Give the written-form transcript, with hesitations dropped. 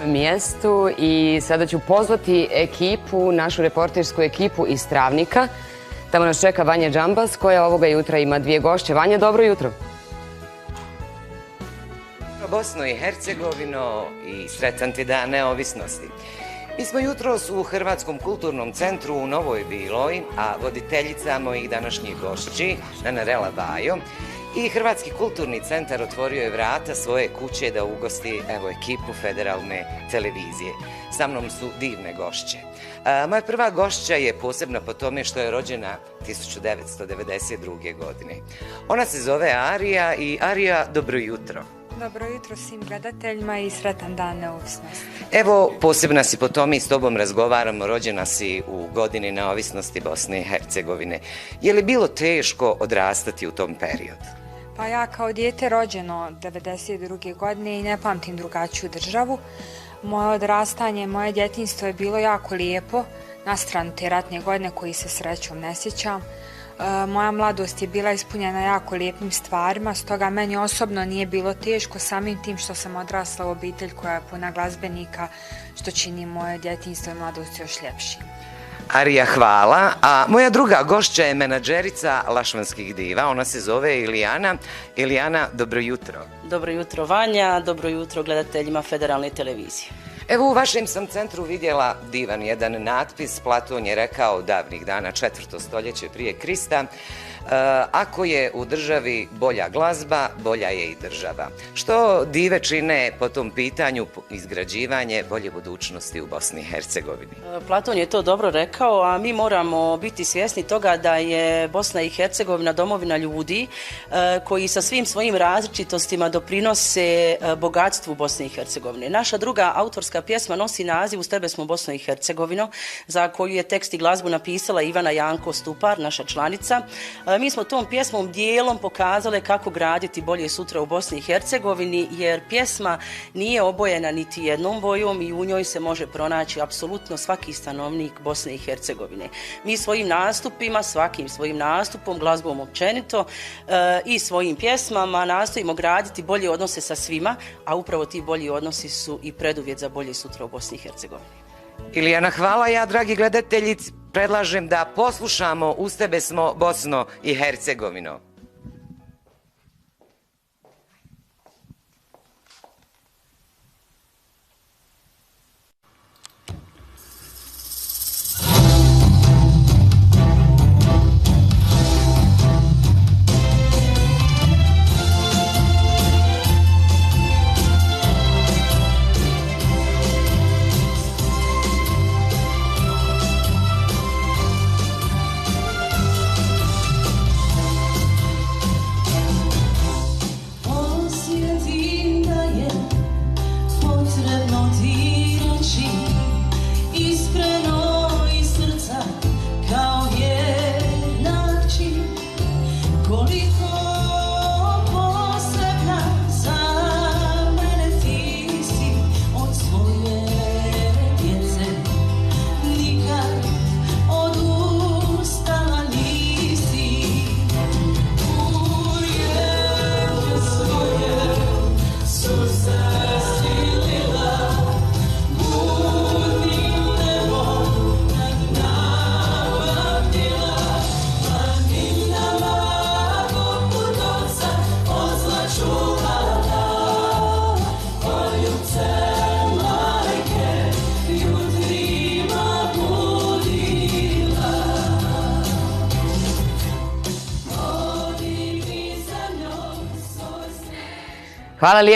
mjestu i sada ću pozvati ekipu, našu reportersku ekipu iz Travnika. Tamo nas čeka Vanja Džambas koja ovoga jutra ima dvije gošće. Vanja, dobro jutro. Bosno i Hercegovino i sretan ti dan neovisnosti. Mi smo jutros u Hrvatskom kulturnom centru u Novoj Biloj, a voditeljica mojih današnjih gošći, Nanarela Bajo, i Hrvatski kulturni centar otvorio je vrata svoje kuće da ugosti ekipu Federalne televizije. Sa mnom su divne gošće. Moja prva gošća je posebna po tome što je rođena 1992. godine. Ona se zove Arija i Arija, dobro jutro. Dobro jutro svim gledateljima i sretan dan neovisnosti. Evo, posebna si po tome i s tobom razgovaramo, rođena si u godini neovisnosti Bosne i Hercegovine. Je li bilo teško odrastati u tom periodu? Pa ja kao dijete rođeno 1992. godine i ne pamtim drugačiju državu. Moje odrastanje, moje djetinjstvo je bilo jako lijepo, na stranu te ratne godine koji se srećom ne sjećam. Moja mladost je bila ispunjena jako lijepim stvarima, stoga meni osobno nije bilo teško samim tim što sam odrasla u obitelj koja je puna glazbenika, što čini moje djetinjstvo i mladost još ljepšim. Arija, hvala. A moja druga gošća je menadžerica Lašvanskih diva, ona se zove Ilijana. Ilijana, dobro jutro. Dobro jutro Vanja, dobro jutro gledateljima Federalne televizije. Evo, u vašem sam centru vidjela divan jedan natpis. Platon je rekao davnih dana, 4. stoljeće prije Krista, ako je u državi bolja glazba, bolja je i država. Što dive čine po tom pitanju izgrađivanje bolje budućnosti u Bosni i Hercegovini? Platon je to dobro rekao, a mi moramo biti svjesni toga da je Bosna i Hercegovina domovina ljudi koji sa svim svojim različitostima doprinose bogatstvu Bosne i Hercegovine. Naša druga autorska pjesma nosi naziv Uz tebe smo Bosno i Hercegovino, za koju je tekst i glazbu napisala Ivana Janko Stupar, naša članica. Mi smo tom pjesmom dijelom pokazali kako graditi bolje sutra u Bosni i Hercegovini, jer pjesma nije obojena niti jednom bojom i u njoj se može pronaći apsolutno svaki stanovnik Bosne i Hercegovine. Mi svojim nastupima, svakim svojim nastupom, glazbom općenito i svojim pjesmama nastojimo graditi bolje odnose sa svima, a upravo ti bolji odnosi su i preduvjet za bolje sutra u Bosni i Hercegovini. Ilijana, hvala. Ja, dragi gledatelji, predlažem da poslušamo Uz tebe smo Bosno i Hercegovino. Hvala lijepo.